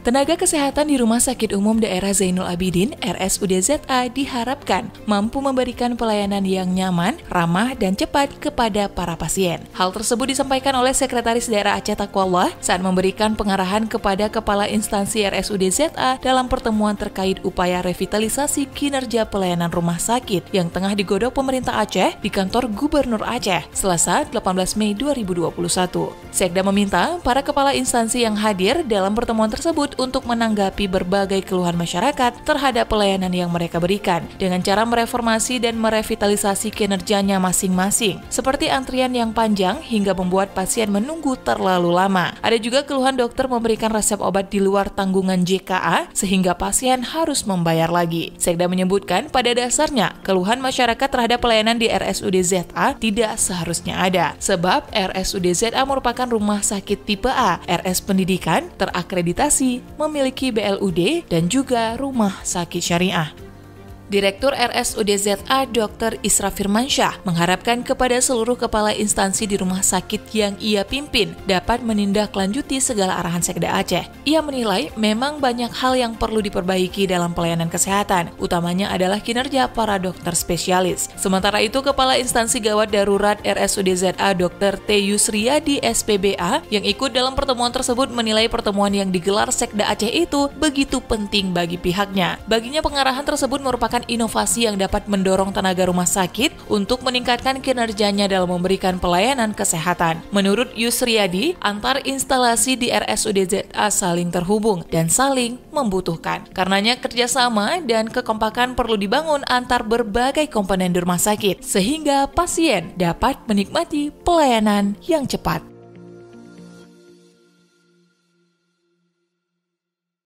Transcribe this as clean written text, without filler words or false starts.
Tenaga kesehatan di Rumah Sakit Umum Daerah Zainul Abidin (RSUD ZA) diharapkan mampu memberikan pelayanan yang nyaman, ramah, dan cepat kepada para pasien. Hal tersebut disampaikan oleh Sekretaris Daerah Aceh Taqwallah saat memberikan pengarahan kepada Kepala Instansi RSUD ZA dalam pertemuan terkait upaya revitalisasi kinerja pelayanan rumah sakit yang tengah digodok pemerintah Aceh di kantor Gubernur Aceh, Selasa 18 Mei 2021. Sekda meminta para kepala instansi yang hadir dalam pertemuan tersebut untuk menanggapi berbagai keluhan masyarakat terhadap pelayanan yang mereka berikan dengan cara mereformasi dan merevitalisasi kinerjanya masing-masing, seperti antrian yang panjang hingga membuat pasien menunggu terlalu lama. Ada juga keluhan dokter memberikan resep obat di luar tanggungan JKA sehingga pasien harus membayar lagi. Sekda menyebutkan pada dasarnya keluhan masyarakat terhadap pelayanan di RSUD ZA tidak seharusnya ada, sebab RSUD ZA merupakan rumah sakit tipe A, RS pendidikan, terakreditasi, memiliki BLUD, dan juga rumah sakit syariah. Direktur RSUD ZA Dr. Isra Firmansyah mengharapkan kepada seluruh kepala instansi di rumah sakit yang ia pimpin dapat menindaklanjuti segala arahan Sekda Aceh. Ia menilai memang banyak hal yang perlu diperbaiki dalam pelayanan kesehatan, utamanya adalah kinerja para dokter spesialis. Sementara itu, Kepala Instansi Gawat Darurat RSUD ZA Dr. T. Yusriyadi SPBA yang ikut dalam pertemuan tersebut menilai pertemuan yang digelar Sekda Aceh itu begitu penting bagi pihaknya. Baginya pengarahan tersebut merupakan inovasi yang dapat mendorong tenaga rumah sakit untuk meningkatkan kinerjanya dalam memberikan pelayanan kesehatan. Menurut Yusriyadi, antar instalasi di RSUD ZA saling terhubung dan saling membutuhkan. Karenanya kerjasama dan kekompakan perlu dibangun antar berbagai komponen di rumah sakit, sehingga pasien dapat menikmati pelayanan yang cepat.